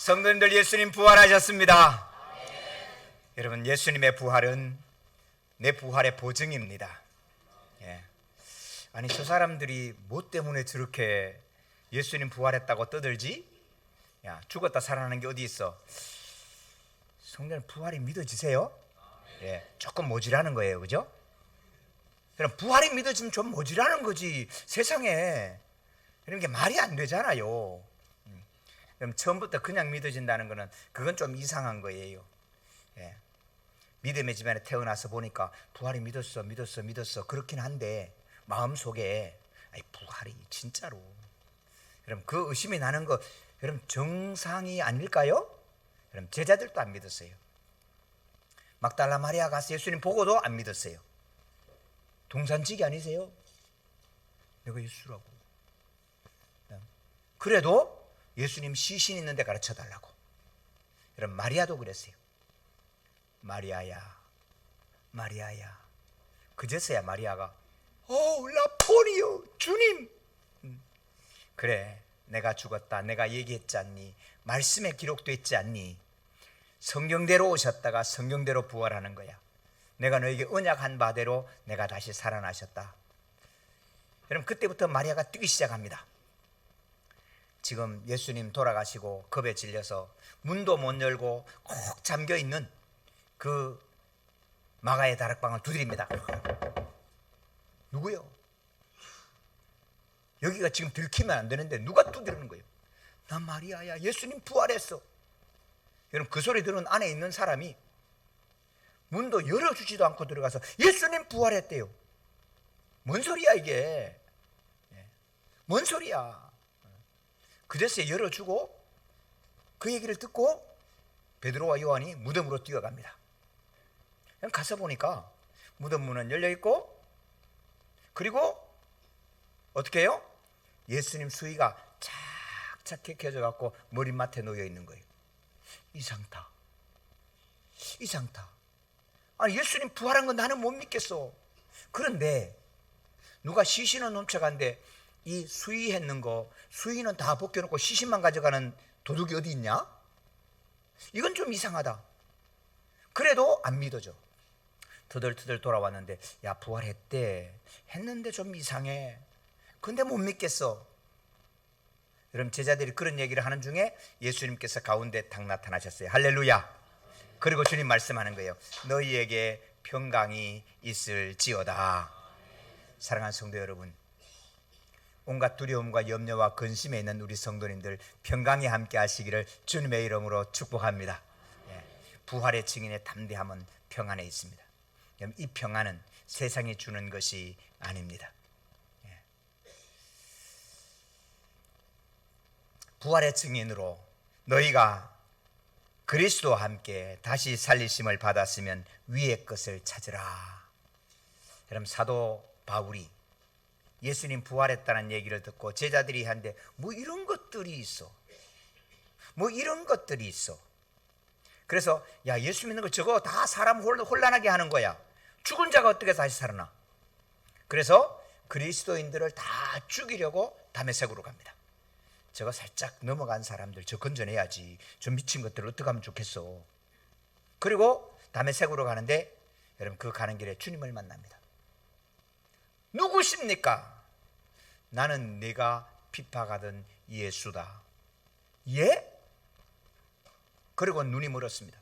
성도님들, 예수님 부활하셨습니다. 여러분, 예수님의 부활은 내 부활의 보증입니다. 아니, 저 사람들이 뭐 때문에 저렇게 예수님 부활했다고 떠들지? 야, 죽었다 살아나는 게 어디 있어? 성도님, 부활이 믿어지세요? 조금 모질하는 거예요, 그죠? 그럼 부활이 믿어지면 좀 모질하는 거지. 세상에 이런 게 말이 안 되잖아요. 그럼 처음부터 그냥 믿어진다는 거는 그건 좀 이상한 거예요. 믿음의 집안에 태어나서 보니까 부활이 믿었어 그렇긴 한데 마음속에 부활이 진짜로, 여러분, 그 의심이 나는 거 여러분 정상이 아닐까요? 여러분, 제자들도 안 믿었어요. 막달라 마리아 가서 예수님 보고도 안 믿었어요. 동산지기 아니세요? 내가 예수라고. 그래도 예수님 시신 있는 데 가르쳐 달라고. 여러분, 마리아도 그랬어요. 마리아야, 마리아야. 그제서야 마리아가 라포니요, 주님. 그래, 내가 죽었다, 내가 얘기했지 않니? 말씀에 기록되어 있지 않니? 성경대로 오셨다가 성경대로 부활하는 거야. 내가 너에게 언약한 바대로 내가 다시 살아나셨다. 여러분, 그때부터 마리아가 뛰기 시작합니다. 지금 예수님 돌아가시고 겁에 질려서 문도 못 열고 꼭 잠겨있는 그 마가의 다락방을 두드립니다. 누구요? 여기가 지금 들키면 안 되는데 누가 두드리는 거예요? 나 마리아야, 예수님 부활했어. 여러분, 그 소리 들은 안에 있는 사람이 문도 열어주지도 않고 들어가서 예수님 부활했대요. 뭔 소리야 이게? 뭔 소리야? 그제서야 열어주고 그 얘기를 듣고 베드로와 요한이 무덤으로 뛰어갑니다. 가서 보니까 무덤 문은 열려있고, 그리고 어떻게 해요? 예수님 수의가 착착 켜져 갖고 머리맡에 놓여 있는 거예요. 이상타. 아니, 예수님 부활한 건 나는 못 믿겠어. 그런데 누가 시신은 훔쳐간데 이 수의했는 거, 수의는 다 벗겨놓고 시신만 가져가는 도둑이 어디 있냐? 이건 좀 이상하다. 그래도 안 믿어져. 터덜터덜 돌아왔는데, 야, 부활했대 했는데 좀 이상해. 근데 못 믿겠어. 여러분, 제자들이 그런 얘기를 하는 중에 예수님께서 가운데 딱 나타나셨어요. 할렐루야. 그리고 주님 말씀하는 거예요. 너희에게 평강이 있을지어다. 사랑하는 성도 여러분, 온갖 두려움과 염려와 근심에 있는 우리 성도님들, 평강이 함께 하시기를 주님의 이름으로 축복합니다. 부활의 증인의 담대함은 평안에 있습니다. 이 평안은 세상이 주는 것이 아닙니다. 부활의 증인으로 너희가 그리스도와 함께 다시 살리심을 받았으면 위의 것을 찾으라. 여러분, 사도 바울이 예수님 부활했다는 얘기를 듣고 제자들이 한데 뭐 이런 것들이 있어. 그래서 야, 예수 믿는 거 저거 다 사람 혼란하게 하는 거야. 죽은 자가 어떻게 다시 살아나? 그래서 그리스도인들을 다 죽이려고 다메섹으로 갑니다. 저거 살짝 넘어간 사람들 저 건져내야지. 저 미친 것들을 어떻게 하면 좋겠어. 그리고 다메섹으로 가는데 여러분, 그 가는 길에 주님을 만납니다. 누구십니까? 나는 네가 핍박하던 예수다. 예? 그리고 눈이 멀었습니다.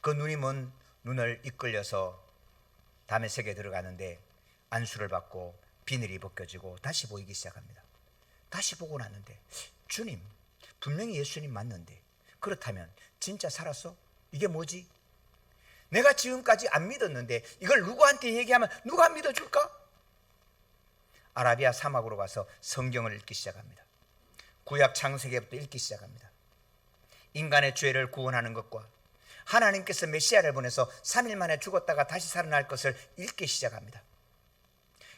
그 눈이 먼 눈을 이끌려서 다메섹에 들어가는데 안수를 받고 비늘이 벗겨지고 다시 보이기 시작합니다. 다시 보고 났는데, 주님, 분명히 예수님 맞는데 그렇다면 진짜 살았어? 이게 뭐지? 내가 지금까지 안 믿었는데 이걸 누구한테 얘기하면 누가 믿어줄까? 아라비아 사막으로 가서 성경을 읽기 시작합니다. 구약 창세기부터 읽기 시작합니다. 인간의 죄를 구원하는 것과 하나님께서 메시아를 보내서 3일 만에 죽었다가 다시 살아날 것을 읽기 시작합니다.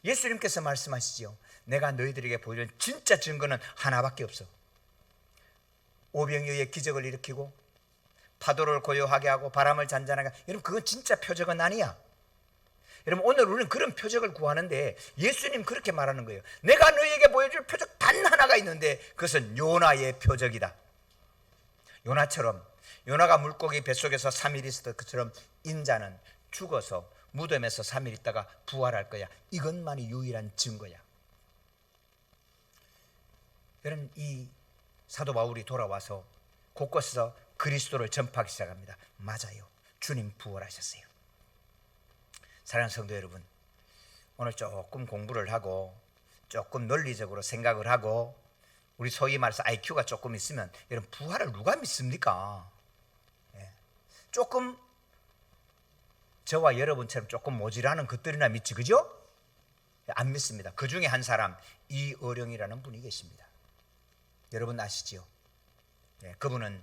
예수님께서 말씀하시지요. 내가 너희들에게 보여준 진짜 증거는 하나밖에 없어. 오병이어의 기적을 일으키고 파도를 고요하게 하고 바람을 잔잔하게 하고. 여러분, 그건 진짜 표적은 아니야. 여러분, 오늘 우리는 그런 표적을 구하는데 예수님 그렇게 말하는 거예요. 내가 너희에게 보여줄 표적 단 하나가 있는데 그것은 요나의 표적이다. 요나처럼, 요나가 물고기 뱃속에서 3일 있었던 것처럼 인자는 죽어서 무덤에서 3일 있다가 부활할 거야. 이것만이 유일한 증거야. 여러분, 이 사도 바울이 돌아와서 곳곳에서 그리스도를 전파하기 시작합니다. 맞아요. 주님 부활하셨어요. 사랑하는 성도 여러분, 오늘 조금 공부를 하고 조금 논리적으로 생각을 하고 우리 소위 말해서 IQ가 조금 있으면 여러분 부활을 누가 믿습니까? 조금 저와 여러분처럼 조금 모질하는 것들이나 믿지, 그죠? 안 믿습니다. 그 중에 한 사람, 이어령이라는 분이 계십니다. 여러분 아시지요? 그분은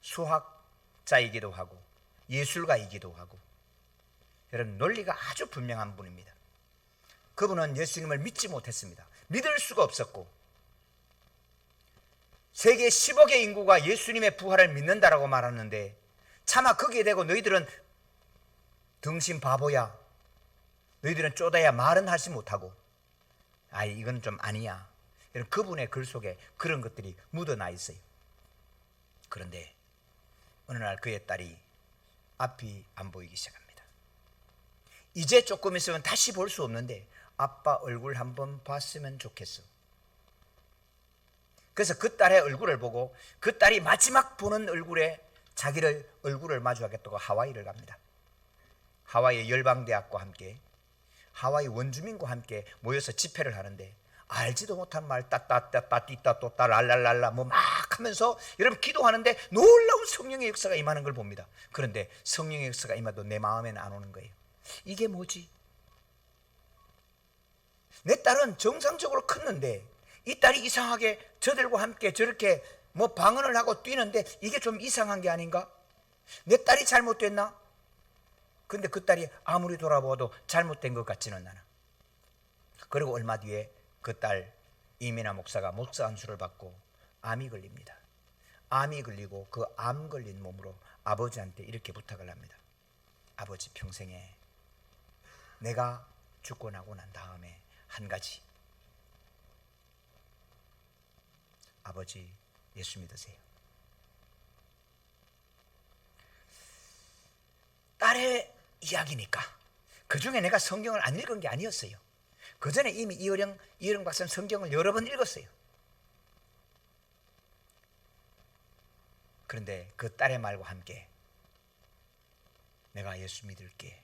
수학자이기도 하고 예술가이기도 하고 여러분 논리가 아주 분명한 분입니다. 그분은 예수님을 믿지 못했습니다. 믿을 수가 없었고 세계 10억의 인구가 예수님의 부활을 믿는다라고 말하는데 차마 거기에 대고 너희들은 등신 바보야, 너희들은 쪼다야 말은 하지 못하고 이건 좀 아니야. 그분의 글 속에 그런 것들이 묻어나 있어요. 그런데 어느 날 그의 딸이 앞이 안 보이기 시작합니다. 이제 조금 있으면 다시 볼 수 없는데 아빠 얼굴 한번 봤으면 좋겠어. 그래서 그 딸의 얼굴을 보고 그 딸이 마지막 보는 얼굴에 자기를 얼굴을 마주하겠다고 하와이를 갑니다. 하와이 열방대학과 함께 하와이 원주민과 함께 모여서 집회를 하는데 알지도 못한 말 따따따따 띠따또따 랄랄랄라 뭐 막 하면서 여러분 기도하는데 놀라운 성령의 역사가 임하는 걸 봅니다. 그런데 성령의 역사가 임해도 내 마음에는 안 오는 거예요. 이게 뭐지? 내 딸은 정상적으로 컸는데 이 딸이 이상하게 저들과 함께 저렇게 뭐 방언을 하고 뛰는데 이게 좀 이상한 게 아닌가? 내 딸이 잘못됐나? 근데 그 딸이 아무리 돌아보아도 잘못된 것 같지는 않아. 그리고 얼마 뒤에 그 딸 이민아 목사가 목사 안수를 받고 암이 걸립니다. 암이 걸리고 그 암 걸린 몸으로 아버지한테 이렇게 부탁을 합니다. 아버지, 평생에 내가 죽고 나고 난 다음에 한 가지, 아버지 예수 믿으세요. 딸의 이야기니까 그 중에 내가 성경을 안 읽은 게 아니었어요. 그 전에 이미 이어령 박사는 성경을 여러 번 읽었어요. 그런데 그 딸의 말과 함께 내가 예수 믿을게.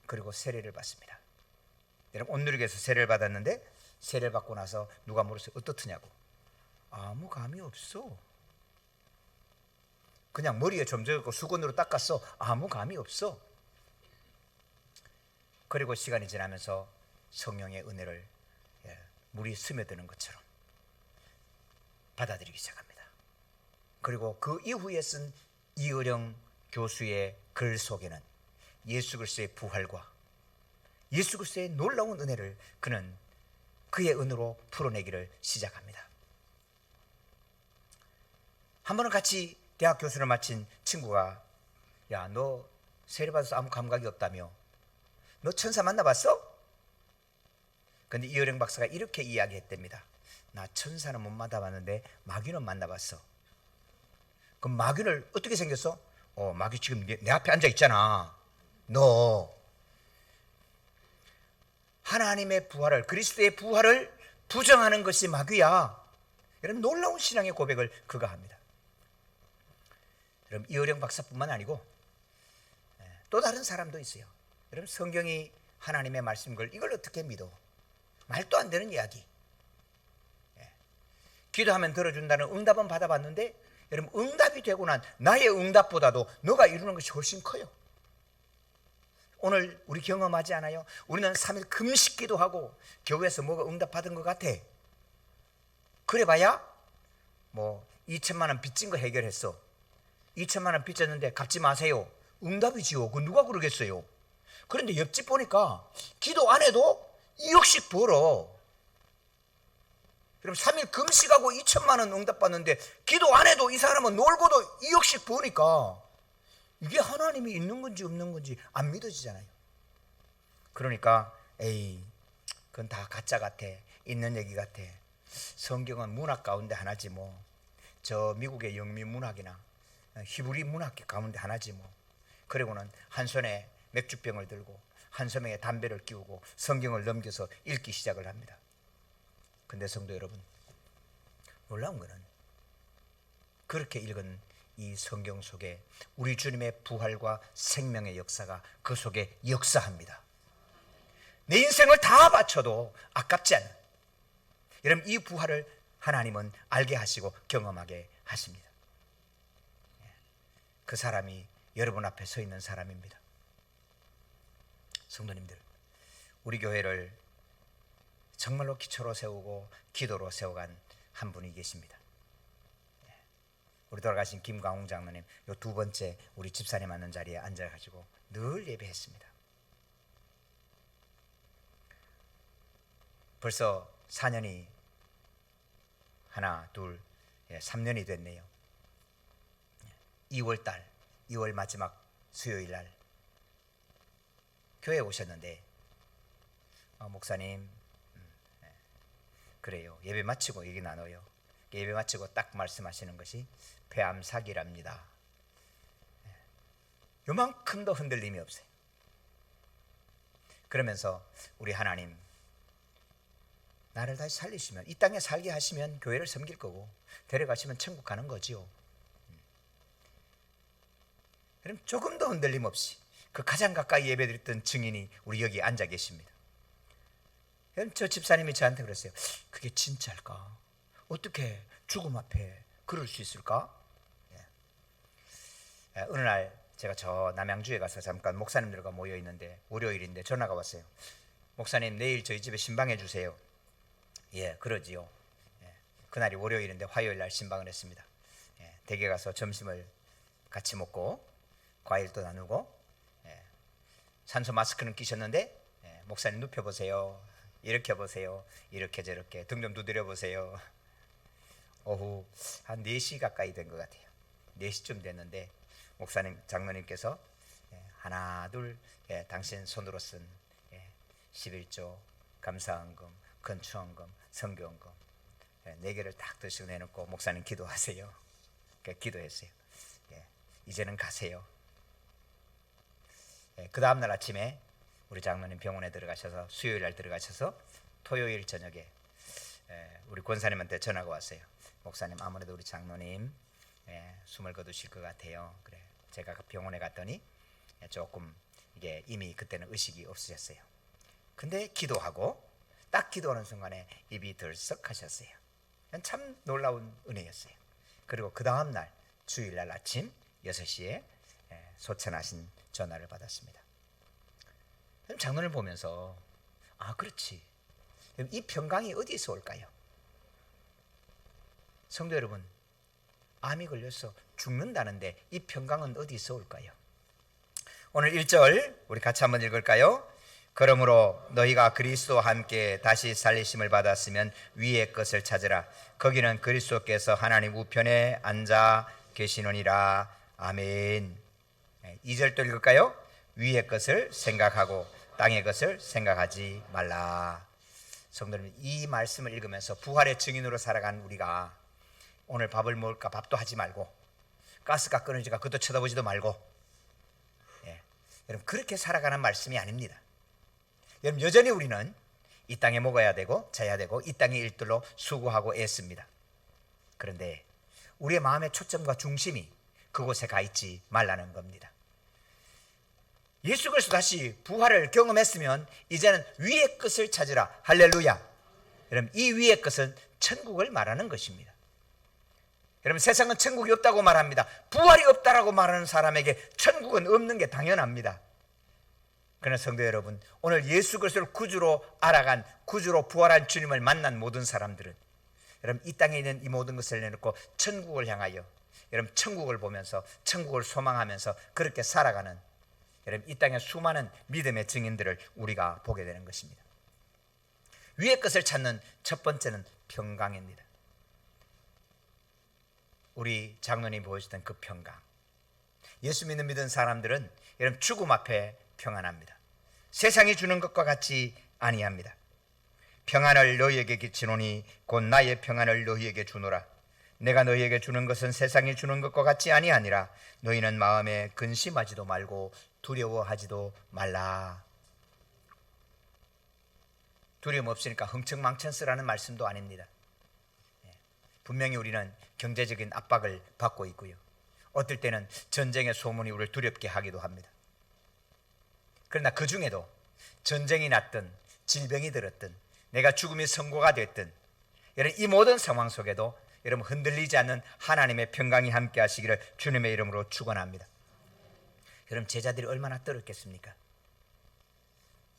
그리고 세례를 받습니다. 여러분 온누리교에서 세례를 받았는데 세례를 받고 나서 누가 물었어요. 어떻느냐고. 아무 감이 없어. 그냥 머리에 좀 적고 수건으로 닦았어. 아무 감이 없어. 그리고 시간이 지나면서 성령의 은혜를 물이 스며드는 것처럼 받아들이기 시작합니다. 그리고 그 이후에 쓴 이어령 교수의 글 속에는 예수 그리스도의 부활과 예수 그리스도의 놀라운 은혜를 그는 그의 은혜로 풀어내기를 시작합니다. 한 번은 같이 대학 교수를 마친 친구가 야, 너 세례받아서 아무 감각이 없다며? 너 천사 만나봤어? 근데 이어령 박사가 이렇게 이야기했답니다. 나 천사는 못 만나봤는데 마귀는 만나봤어. 그럼 마귀를 어떻게 생겼어? 마귀 지금 내 앞에 앉아 있잖아. 너 하나님의 부활을, 그리스도의 부활을 부정하는 것이 마귀야. 이런 놀라운 신앙의 고백을 그가 합니다. 여러분 이어령 박사뿐만 아니고 또 다른 사람도 있어요. 여러분 성경이 하나님의 말씀인 걸 이걸 어떻게 믿어? 말도 안 되는 이야기. 기도하면 들어준다는 응답은 받아봤는데 여러분 응답이 되고 난 나의 응답보다도 너가 이루는 것이 훨씬 커요. 오늘 우리 경험하지 않아요? 우리는 3일 금식 기도하고 교회에서 뭐가 응답받은 것 같아. 그래봐야 뭐 2천만 원 빚진 거 해결했어. 2천만 원 빚졌는데 갚지 마세요. 응답이지요. 그 누가 그러겠어요? 그런데 옆집 보니까 기도 안 해도 2억씩 벌어. 그럼 3일 금식하고 2천만 원 응답받는데 기도 안 해도 이 사람은 놀고도 2억씩 버니까 이게 하나님이 있는 건지 없는 건지 안 믿어지잖아요. 그러니까 에이 그건 다 가짜 같아. 있는 얘기 같아. 성경은 문학 가운데 하나지 뭐. 저 미국의 영미 문학이나 히브리 문학 가운데 하나지 뭐. 그리고는 한 손에 맥주병을 들고 한 손에 담배를 끼우고 성경을 넘겨서 읽기 시작을 합니다. 근데 성도 여러분, 놀라운 거는 그렇게 읽은 이 성경 속에 우리 주님의 부활과 생명의 역사가 그 속에 역사합니다. 내 인생을 다 바쳐도 아깝지 않은, 여러분, 이 부활을 하나님은 알게 하시고 경험하게 하십니다. 그 사람이 여러분 앞에 서 있는 사람입니다. 성도님들, 우리 교회를 정말로 기초로 세우고 기도로 세워간 한 분이 계십니다. 우리 돌아가신 김광웅 장로님, 요 두 번째 우리 집사님 앉는 자리에 앉아가지고 늘 예배했습니다. 벌써 4년이 하나, 둘, 3년이 됐네요. 2월달, 2월 마지막 수요일 날 교회에 오셨는데, 목사님, 그래요, 예배 마치고 얘기 나눠요. 예배 마치고 딱 말씀하시는 것이 폐암 사기랍니다. 요만큼도 흔들림이 없어요. 그러면서 우리 하나님, 나를 다시 살리시면, 이 땅에 살게 하시면 교회를 섬길 거고 데려가시면 천국 가는 거지요. 그럼 조금도 흔들림 없이 그 가장 가까이 예배드렸던 증인이 우리 여기 앉아 계십니다. 그럼 저 집사님이 저한테 그랬어요. 그게 진짜일까? 어떻게 죽음 앞에 그럴 수 있을까? 어느 날 제가 저 남양주에 가서 잠깐 목사님들과 모여 있는데, 월요일인데 전화가 왔어요. 목사님, 내일 저희 집에 신방해 주세요. 예, 그러지요. 그날이 월요일인데 화요일 날 신방을 했습니다. 댁에 가서 점심을 같이 먹고 과일도 나누고, 산소 마스크는 끼셨는데, 목사님 눕혀보세요, 이렇게 보세요, 이렇게 저렇게 등 좀 두드려 보세요. 오후 한 4시 가까이 된 것 같아요. 4시쯤 됐는데 목사님, 장로님께서 하나 둘, 당신 손으로 쓴 11조 감사헌금, 건축헌금, 선교헌금 4개를 딱 드시고 내놓고, 목사님 기도하세요. 기도했어요. 이제는 가세요. 그 다음날 아침에 우리 장로님 병원에 들어가셔서, 수요일 날 들어가셔서 토요일 저녁에 우리 권사님한테 전화가 왔어요. 목사님, 아무래도 우리 장로님 숨을 거두실 것 같아요. 그래, 제가 병원에 갔더니 조금 이게 이미 그때는 의식이 없으셨어요. 근데 기도하고 딱 기도하는 순간에 입이 들썩하셨어요. 참 놀라운 은혜였어요. 그리고 그 다음날 주일날 아침 6시에 소천하신 전화를 받았습니다. 장로를 보면서, 아, 그렇지, 이 평강이 어디서 올까요? 성도 여러분, 암이 걸려서 죽는다는데 이 평강은 어디서 올까요? 오늘 1절 우리 같이 한번 읽을까요? 그러므로 너희가 그리스도와 함께 다시 살리심을 받았으면 위의 것을 찾으라. 거기는 그리스도께서 하나님 우편에 앉아 계시느니라. 아멘. 2절 또 읽을까요? 위의 것을 생각하고 땅의 것을 생각하지 말라. 성도님, 이 말씀을 읽으면서 부활의 증인으로 살아간 우리가 오늘 밥을 먹을까 밥도 하지 말고, 가스가 끊어지니까 그것도 쳐다보지도 말고, 여러분, 그렇게 살아가는 말씀이 아닙니다. 여러분, 여전히 우리는 이 땅에 먹어야 되고 자야 되고 이 땅의 일들로 수고하고 애씁니다. 그런데 우리의 마음의 초점과 중심이 그곳에 가 있지 말라는 겁니다. 예수 그리스도 다시 부활을 경험했으면 이제는 위의 것을 찾으라. 할렐루야. 여러분, 이 위의 것은 천국을 말하는 것입니다. 여러분, 세상은 천국이 없다고 말합니다. 부활이 없다라고 말하는 사람에게 천국은 없는 게 당연합니다. 그러나 성도 여러분, 오늘 예수 그리스도를 구주로 알아간, 구주로 부활한 주님을 만난 모든 사람들은, 여러분, 이 땅에 있는 이 모든 것을 내놓고 천국을 향하여, 여러분, 천국을 보면서 천국을 소망하면서 그렇게 살아가는, 여러분, 이 땅의 수많은 믿음의 증인들을 우리가 보게 되는 것입니다. 위의 것을 찾는 첫 번째는 평강입니다. 우리 장로님이 보여주던 그 평강, 예수 믿는 사람들은 여러분, 죽음 앞에 평안합니다. 세상이 주는 것과 같이 아니합니다. 평안을 너희에게 끼치노니 곧 나의 평안을 너희에게 주노라. 내가 너희에게 주는 것은 세상이 주는 것과 같지 아니하니라. 너희는 마음에 근심하지도 말고 두려워하지도 말라. 두려움 없으니까 흥청망청 쓰라는 말씀도 아닙니다. 분명히 우리는 경제적인 압박을 받고 있고요. 어떨 때는 전쟁의 소문이 우리를 두렵게 하기도 합니다. 그러나 그 중에도 전쟁이 났든 질병이 들었든 내가 죽음이 선고가 됐든 여러분 이 모든 상황 속에도 여러분 흔들리지 않는 하나님의 평강이 함께 하시기를 주님의 이름으로 축원합니다. 여러분 제자들이 얼마나 떨었겠습니까?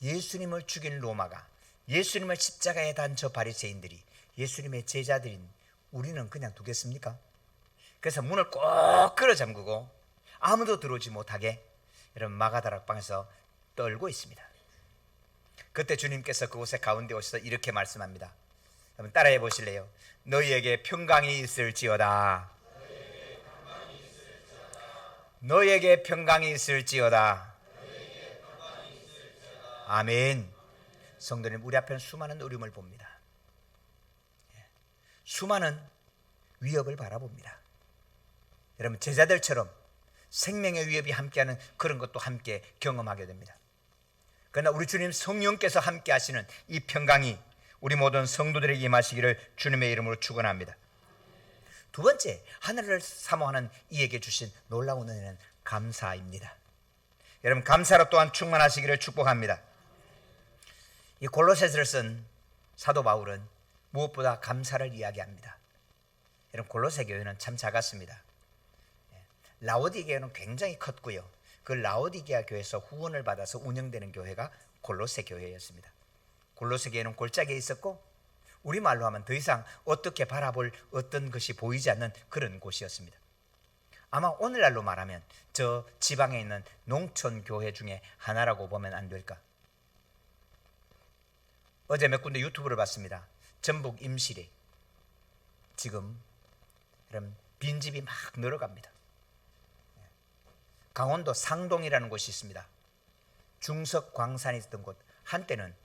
예수님을 죽인 로마가, 예수님을 십자가에 단 저 바리새인들이 예수님의 제자들인 우리는 그냥 두겠습니까? 그래서 문을 꼭 걸어 잠그고 아무도 들어오지 못하게 여러분 마가다락방에서 떨고 있습니다. 그때 주님께서 그곳에 가운데 오셔서 이렇게 말씀합니다. 여러분 따라해 보실래요? 너희에게 평강이 있을지어다. 너희에게 평강이 있을지어다. 아멘. 성도님, 우리 앞에는 수많은 어려움을 봅니다. 수많은 위협을 바라봅니다. 여러분 제자들처럼 생명의 위협이 함께하는 그런 것도 함께 경험하게 됩니다. 그러나 우리 주님 성령께서 함께 하시는 이 평강이 우리 모든 성도들에게 임하시기를 주님의 이름으로 축원합니다. 두 번째, 하늘을 사모하는 이에게 주신 놀라운 은혜는 감사입니다. 여러분 감사로 또한 충만하시기를 축복합니다. 이 골로새서를 쓴 사도 바울은 무엇보다 감사를 이야기합니다. 여러분 골로새 교회는 참 작았습니다. 라오디게아 교회는 굉장히 컸고요. 그 라오디게아 교회에서 후원을 받아서 운영되는 교회가 골로새 교회였습니다. 골로새 교회는 골짜기에 있었고 우리말로 하면 더 이상 어떻게 바라볼 어떤 것이 보이지 않는 그런 곳이었습니다. 아마 오늘날로 말하면 저 지방에 있는 농촌 교회 중에 하나라고 보면 안 될까? 어제 몇 군데 유튜브를 봤습니다. 전북 임실에 지금 이런 빈집이 막 늘어갑니다. 강원도 상동이라는 곳이 있습니다. 중석 광산이 있었던 곳. 한때는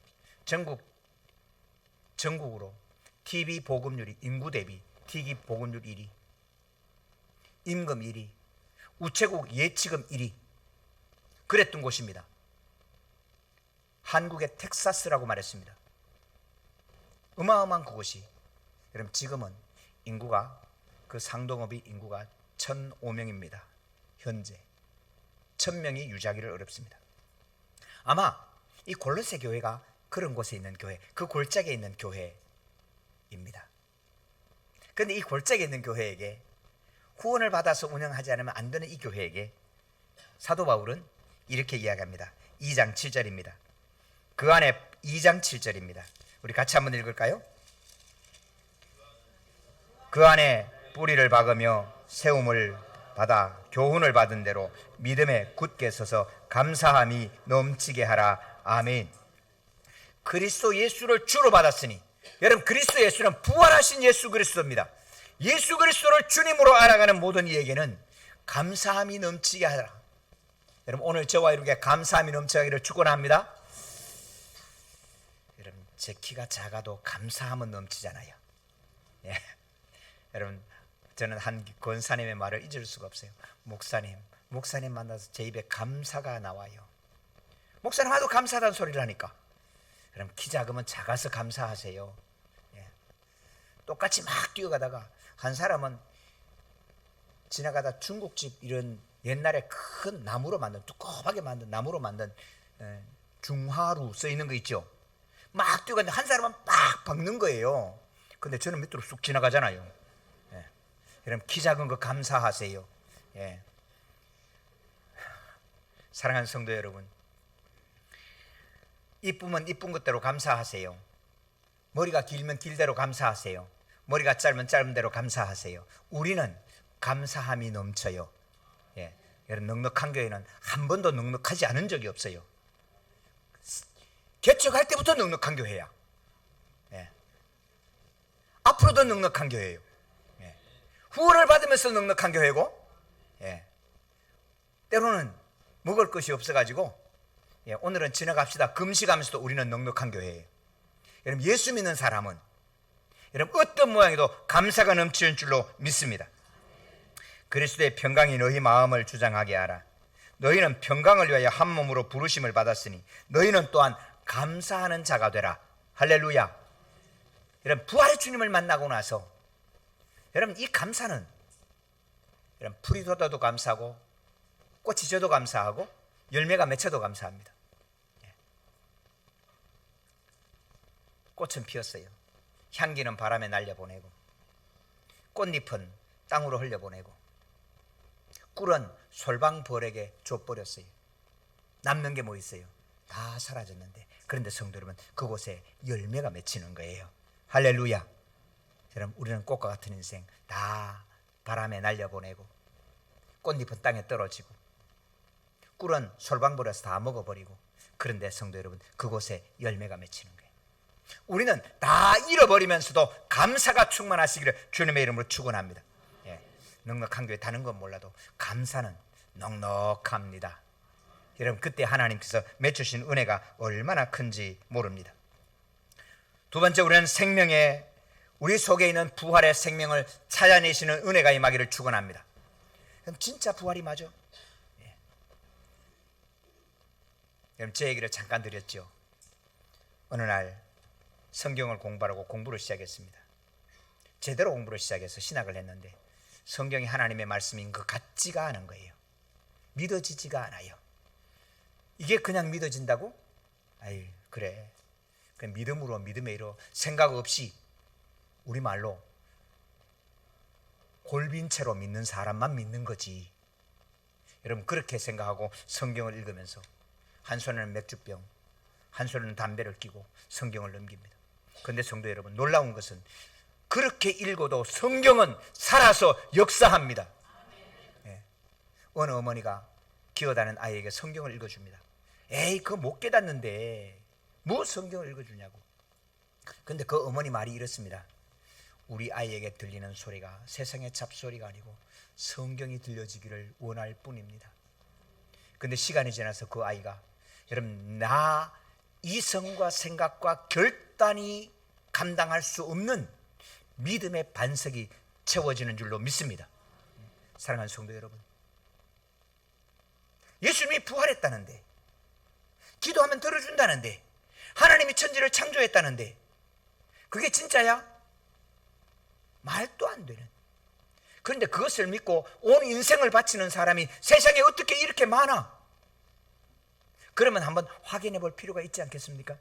전국으로 TV 보급률이 인구 대비 TV 보급률 1위, 임금 1위, 우체국 예치금 1위 그랬던 곳입니다. 한국의 텍사스라고 말했습니다. 어마어마한 그곳이 여러분 지금은 인구가 그 상동읍이 인구가 1,005명입니다. 현재 1,000명이 유지하기를 어렵습니다. 아마 이 골로새 교회가 그런 곳에 있는 교회, 그 골짜기에 있는 교회입니다. 그런데 이 골짜기에 있는 교회에게 후원을 받아서 운영하지 않으면 안 되는 이 교회에게 사도 바울은 이렇게 이야기합니다. 2장 7절입니다. 그 안에 2장 7절입니다. 우리 같이 한번 읽을까요? 그 안에 뿌리를 박으며 세움을 받아 교훈을 받은 대로 믿음에 굳게 서서 감사함이 넘치게 하라. 아멘. 그리스도 예수를 주로 받았으니 여러분 그리스도 예수는 부활하신 예수 그리스도입니다. 예수 그리스도를 주님으로 알아가는 모든 이에게는 감사함이 넘치게 하라. 여러분 오늘 저와 이렇게 감사함이 넘치기를 축원합니다. 여러분 제 키가 작아도 감사함은 넘치잖아요. 예. 여러분 저는 한 권사님의 말을 잊을 수가 없어요. 목사님 만나서 제 입에 감사가 나와요. 목사님 하도 감사하다는 소리를 하니까 여러분 키 작으면 작아서 감사하세요. 예. 똑같이 막 뛰어가다가 한 사람은 지나가다 중국집 이런 옛날에 큰 나무로 만든 두껍하게 만든 나무로 만든 중화루 써 있는 거 있죠. 막 뛰어가는데 한 사람은 막 박는 거예요. 근데 저는 밑으로 쑥 지나가잖아요. 예. 여러분 키 작은 거 감사하세요. 예. 사랑하는 성도 여러분, 이쁘면 이쁜 것대로 감사하세요. 머리가 길면 길대로 감사하세요. 머리가 짧으면 짧은 대로 감사하세요. 우리는 감사함이 넘쳐요. 예. 여러분 넉넉한 교회는 한 번도 넉넉하지 않은 적이 없어요. 개척할 때부터 넉넉한 교회야. 예. 앞으로도 넉넉한 교회예요. 예. 후원을 받으면서 넉넉한 교회고, 예. 때로는 먹을 것이 없어가지고, 예. 오늘은 지나갑시다 금식하면서도 우리는 넉넉한 교회예요. 여러분 예수 믿는 사람은 여러분 어떤 모양이도 감사가 넘치는 줄로 믿습니다. 그리스도의 평강이 너희 마음을 주장하게 하라. 너희는 평강을 위하여 한 몸으로 부르심을 받았으니 너희는 또한 감사하는 자가 되라. 할렐루야. 여러분 부활의 주님을 만나고 나서 여러분 이 감사는 여러분 풀이 돋아도 감사하고 꽃이 져도 감사하고 열매가 맺혀도 감사합니다. 꽃은 피었어요. 향기는 바람에 날려보내고 꽃잎은 땅으로 흘려보내고 꿀은 솔방벌에게 줘버렸어요. 남는 게 뭐 있어요? 다 사라졌는데, 그런데 성도 여러분 그곳에 열매가 맺히는 거예요. 할렐루야. 여러분 우리는 꽃과 같은 인생 다 바람에 날려보내고 꽃잎은 땅에 떨어지고 꿀은 솔방벌에서 다 먹어버리고, 그런데 성도 여러분 그곳에 열매가 맺히는 거예요. 우리는 다 잃어버리면서도 감사가 충만하시기를 주님의 이름으로 축원합니다. 넉넉한 교회 다른 건 몰라도 감사는 넉넉합니다. 여러분 그때 하나님께서 맺주신 은혜가 얼마나 큰지 모릅니다. 두 번째, 우리는 생명의 우리 속에 있는 부활의 생명을 찾아내시는 은혜가 임하기를 축원합니다. 그럼 진짜 부활이 맞아? 여러분 제 얘기를 잠깐 드렸죠. 어느 날 성경을 공부하려고 공부를 시작했습니다. 제대로 공부를 시작해서 신학을 했는데 성경이 하나님의 말씀인 것 같지가 않은 거예요. 믿어지지가 않아요. 이게 그냥 믿어진다고? 아이 그래, 그 믿음으로 믿음의 이로 생각 없이 우리말로 골빈 채로 믿는 사람만 믿는 거지. 여러분 그렇게 생각하고 성경을 읽으면서 한 손에는 맥주병, 한 손에는 담배를 끼고 성경을 넘깁니다. 그런데 성도 여러분 놀라운 것은 그렇게 읽어도 성경은 살아서 역사합니다. 어느 어머니가 기어다니는 아이에게 성경을 읽어줍니다. 에이 그거 못 깨닫는데 뭐 성경을 읽어주냐고. 근데 그 어머니 말이 이렇습니다. 우리 아이에게 들리는 소리가 세상의 잡소리가 아니고 성경이 들려지기를 원할 뿐입니다. 근데 시간이 지나서 그 아이가 여러분 나 이성과 생각과 결단이 감당할 수 없는 믿음의 반석이 채워지는 줄로 믿습니다. 사랑하는 성도 여러분, 예수님이 부활했다는데, 기도하면 들어준다는데, 하나님이 천지를 창조했다는데 그게 진짜야? 말도 안 되는. 그런데 그것을 믿고 온 인생을 바치는 사람이 세상에 어떻게 이렇게 많아? 그러면 한번 확인해 볼 필요가 있지 않겠습니까?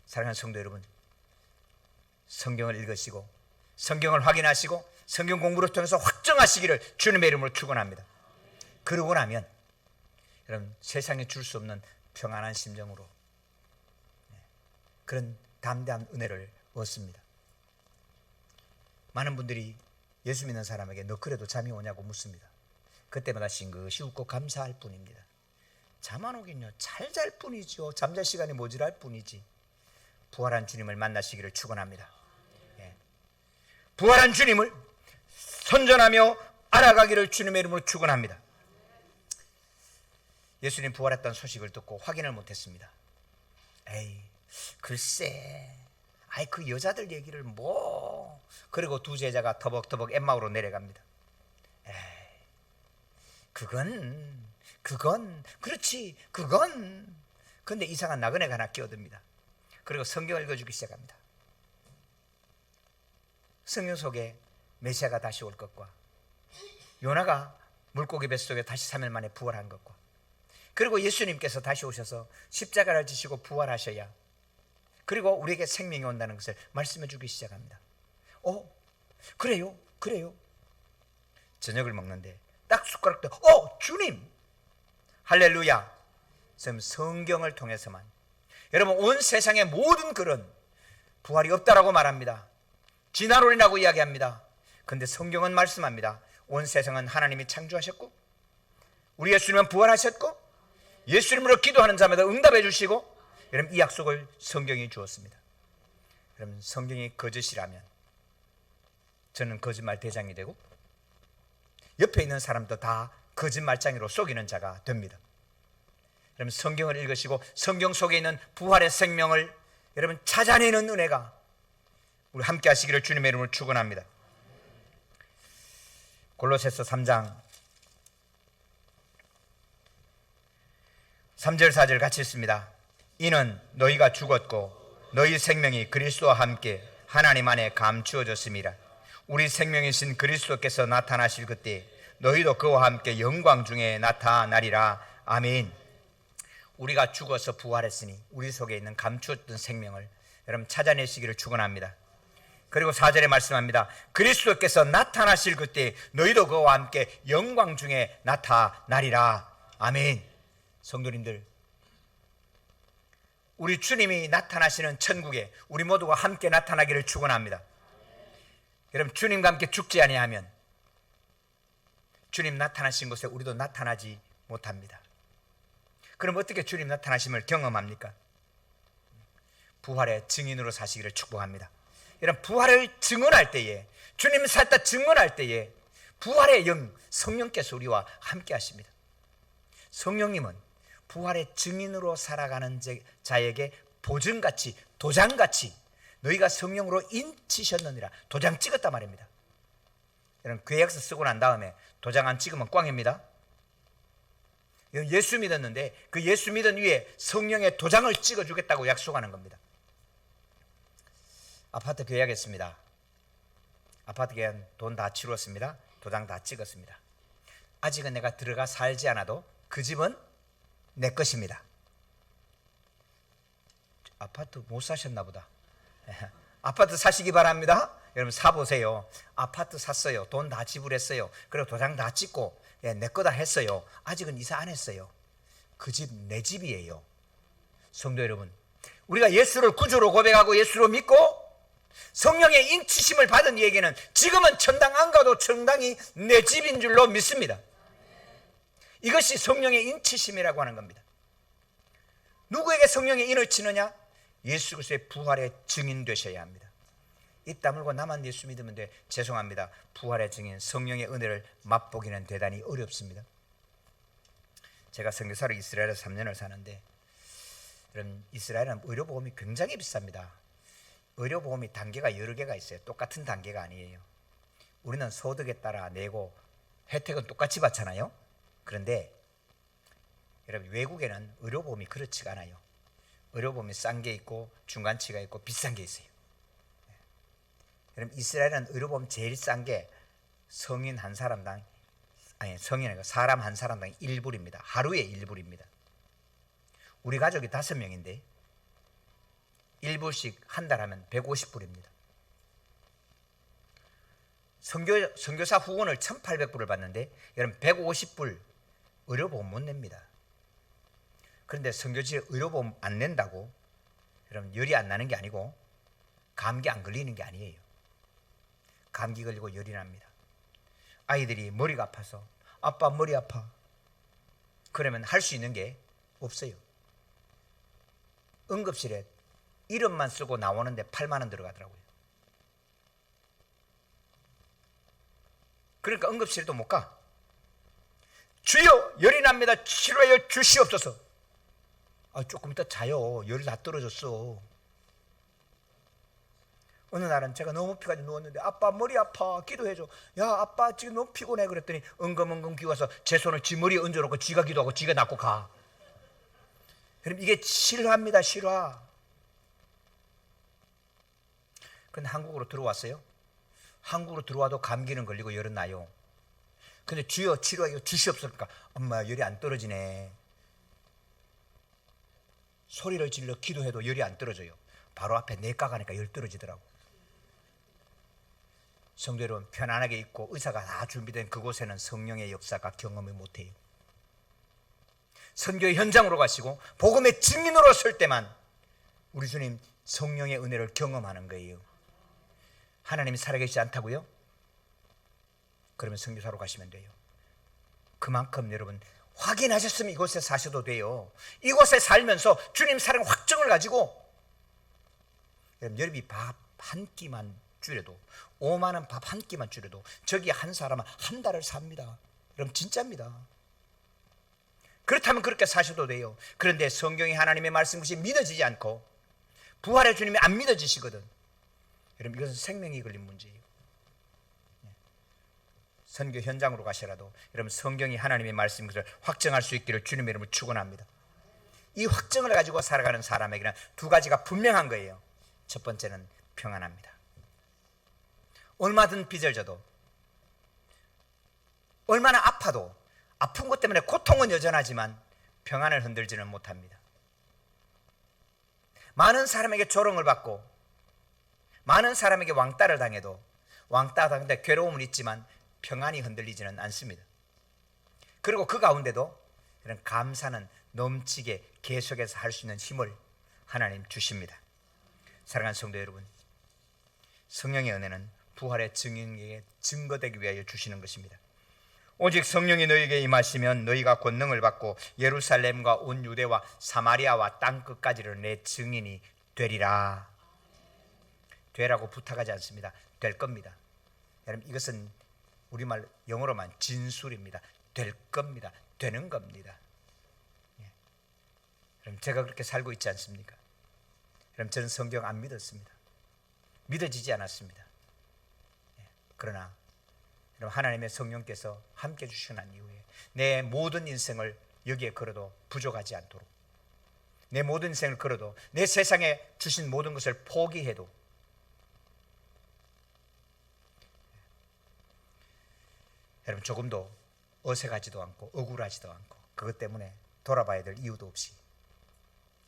사랑하는 성도 여러분, 성경을 읽으시고 성경을 확인하시고 성경 공부를 통해서 확정하시기를 주님의 이름으로 축원합니다. 그러고 나면 여러분 세상에 줄 수 없는 평안한 심정으로 그런 담대한 은혜를 얻습니다. 많은 분들이 예수 믿는 사람에게 너 그래도 잠이 오냐고 묻습니다. 그때마다 싱긋이 웃고 감사할 뿐입니다. 잠 안 오긴요, 잘 잘 뿐이죠. 잠잘 시간이 모자랄 뿐이지. 부활한 주님을 만나시기를 축원합니다. 부활한 주님을 선전하며 알아가기를 주님의 이름으로 축원합니다. 예수님 부활했다는 소식을 듣고 확인을 못했습니다. 에이 글쎄, 아이 그 여자들 얘기를 뭐. 그리고 두 제자가 터벅터벅 엠마오로 내려갑니다. 에이 그건 그렇지 그건. 근데 이상한 나그네가 하나 끼어듭니다. 그리고 성경을 읽어주기 시작합니다. 성경 속에 메시아가 다시 올 것과 요나가 물고기 뱃속에 다시 3일 만에 부활한 것과, 그리고 예수님께서 다시 오셔서 십자가를 지시고 부활하셔야 그리고 우리에게 생명이 온다는 것을 말씀해 주기 시작합니다. 그래요? 저녁을 먹는데 딱 숟가락도 주님! 할렐루야! 성경을 통해서만 여러분 온 세상의 모든 글은 부활이 없다라고 말합니다. 진화론이라고 이야기합니다. 그런데 성경은 말씀합니다. 온 세상은 하나님이 창조하셨고 우리 예수님은 부활하셨고 예수님으로 기도하는 자마다 응답해 주시고, 여러분 이 약속을 성경이 주었습니다. 여러분 성경이 거짓이라면 저는 거짓말 대장이 되고 옆에 있는 사람도 다 거짓말장이로 속이는 자가 됩니다. 여러분 성경을 읽으시고 성경 속에 있는 부활의 생명을 여러분 찾아내는 은혜가 우리 함께 하시기를 주님의 이름으로 축원합니다. 골로새서 3장 3절 4절 같이 읽습니다. 이는 너희가 죽었고 너희 생명이 그리스도와 함께 하나님 안에 감추어졌습니다. 우리 생명이신 그리스도께서 나타나실 그때 너희도 그와 함께 영광 중에 나타나리라. 아멘. 우리가 죽어서 부활했으니 우리 속에 있는 감추었던 생명을 여러분 찾아내시기를 축원합니다. 그리고 4절에 말씀합니다. 그리스도께서 나타나실 그때 너희도 그와 함께 영광 중에 나타나리라. 아멘. 성도님들, 우리 주님이 나타나시는 천국에 우리 모두가 함께 나타나기를 축원합니다. 여러분, 주님과 함께 죽지 아니하면 주님 나타나신 곳에 우리도 나타나지 못합니다. 그럼 어떻게 주님 나타나심을 경험합니까? 부활의 증인으로 사시기를 축복합니다. 여러분, 부활을 증언할 때에, 주님 살다 증언할 때에 부활의 영 성령께서 우리와 함께 하십니다. 성령님은 부활의 증인으로 살아가는 자에게 보증같이, 도장같이 너희가 성령으로 인치셨느니라 도장 찍었단 말입니다. 여러분, 계약서 쓰고 난 다음에 도장 안 찍으면 꽝입니다. 예수 믿었는데 그 예수 믿은 위에 성령의 도장을 찍어주겠다고 약속하는 겁니다. 아파트 계약했습니다. 아파트 계약 돈 다 치렀습니다. 도장 다 찍었습니다. 아직은 내가 들어가 살지 않아도 그 집은 내 것입니다. 아파트 못 사셨나 보다. 아파트 사시기 바랍니다. 여러분, 사보세요. 아파트 샀어요. 돈 다 지불했어요. 그리고 도장 다 찍고 내 거다 했어요. 아직은 이사 안 했어요. 그 집 내 집이에요. 성도 여러분, 우리가 예수를 구주로 고백하고 예수로 믿고 성령의 인치심을 받은 이에게는 지금은 천당 안 가도 천당이 내 집인 줄로 믿습니다. 이것이 성령의 인치심이라고 하는 겁니다. 누구에게 성령의 인을 치느냐? 예수 그리스도의 부활의 증인 되셔야 합니다. 입 다물고 나만 예수 믿으면 돼. 죄송합니다. 부활의 증인 성령의 은혜를 맛보기는 대단히 어렵습니다. 제가 선교사로 이스라엘에서 3년을 사는데, 여러분, 이스라엘은 의료보험이 굉장히 비쌉니다. 의료보험이 단계가 여러 개가 있어요. 똑같은 단계가 아니에요. 우리는 소득에 따라 내고 혜택은 똑같이 받잖아요. 그런데 여러분, 외국에는 의료보험이 그렇지가 않아요. 의료보험이 싼 게 있고 중간치가 있고 비싼 게 있어요. 여러분, 이스라엘은 의료보험 제일 싼 게 성인 한 사람당, 아니 성인 아니고 사람 한 사람당 1불입니다. 하루에 1불입니다. 우리 가족이 5명인데 1불씩 한 달 하면 150불입니다. 선교사 후원을 1800불을 받는데 여러분, 150불 의료보험 못 냅니다. 그런데 선교지에 의료보험 안 낸다고 여러분 열이 안 나는 게 아니고 감기 안 걸리는 게 아니에요. 감기 걸리고 열이 납니다. 아이들이 머리가 아파서 아빠 머리 아파. 그러면 할 수 있는 게 없어요. 응급실에 이름만 쓰고 나오는데 8만 원 들어가더라고요. 그러니까 응급실에도 못 가. 주여 열이 납니다. 치료하여 주시옵소서. 조금 이따 자요. 열이 다 떨어졌어. 어느 날은 제가 너무 피가지고 누웠는데 아빠 머리 아파 기도해줘. 야 아빠 지금 너무 피곤해. 그랬더니 엉금엉금 기워서 제 손을 지 머리에 얹어놓고 지가 기도하고 지가 낫고 가. 그럼 이게 실화입니다. 실화. 근데 한국으로 들어왔어요. 한국으로 들어와도 감기는 걸리고 열은 나요. 근데 주여 치료하여 주시옵소서. 엄마 열이 안 떨어지네. 소리를 질러 기도해도 열이 안 떨어져요. 바로 앞에 내과 가니까 열 떨어지더라고. 성도 여러분, 편안하게 있고 의사가 다 준비된 그곳에는 성령의 역사가 경험을 못해요. 선교의 현장으로 가시고 복음의 증인으로 설 때만 우리 주님 성령의 은혜를 경험하는 거예요. 하나님이 살아계시지 않다고요? 그러면 선교사로 가시면 돼요. 그만큼 여러분 확인하셨으면 이곳에 사셔도 돼요. 이곳에 살면서 주님 사랑 확정을 가지고 여러분, 밥 한 끼만 줄여도 5만 원 밥 한 끼만 줄여도 저기 한 사람은 한 달을 삽니다. 여러분 진짜입니다. 그렇다면 그렇게 사셔도 돼요. 그런데 성경이 하나님의 말씀 것이 믿어지지 않고 부활의 주님이 안 믿어지시거든. 여러분 이것은 생명이 걸린 문제예요. 선교 현장으로 가시라도 여러분 성경이 하나님의 말씀인 것을 확정할 수 있기를 주님의 이름으로 축원합니다. 이 확정을 가지고 살아가는 사람에게는 두 가지가 분명한 거예요. 첫 번째는 평안합니다. 얼마든 빚을 져도, 얼마나 아파도 아픈 것 때문에 고통은 여전하지만 평안을 흔들지는 못합니다. 많은 사람에게 조롱을 받고 많은 사람에게 왕따를 당해도 왕따 당할 괴로움은 있지만 평안이 흔들리지는 않습니다. 그리고 그 가운데도 이런 감사는 넘치게 계속해서 할 수 있는 힘을 하나님 주십니다. 사랑하는 성도 여러분, 성령의 은혜는 부활의 증인에게 증거되기 위하여 주시는 것입니다. 오직 성령이 너희에게 임하시면 너희가 권능을 받고 예루살렘과 온 유대와 사마리아와 땅끝까지를 내 증인이 되리라. 되라고 부탁하지 않습니다. 될 겁니다. 여러분 이것은 우리말 영어로만 진술입니다. 될 겁니다. 되는 겁니다. 여러분 제가 그렇게 살고 있지 않습니까? 여러분 저는 성경 안 믿었습니다. 믿어지지 않았습니다. 그러나 여러분 하나님의 성령께서 함께 주시고 난 이후에 내 모든 인생을 여기에 걸어도 부족하지 않도록, 내 모든 인생을 걸어도 내 세상에 주신 모든 것을 포기해도 여러분 조금도 어색하지도 않고 억울하지도 않고 그것 때문에 돌아봐야 될 이유도 없이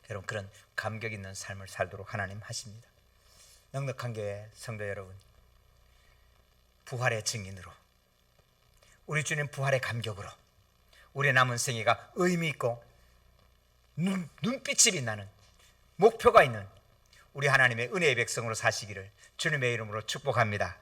여러분 그런 감격 있는 삶을 살도록 하나님 하십니다. 넉넉한 교회 성도 여러분, 부활의 증인으로, 우리 주님 부활의 감격으로 우리의 남은 생애가 의미 있고 눈빛이 빛나는 목표가 있는 우리 하나님의 은혜의 백성으로 사시기를 주님의 이름으로 축복합니다.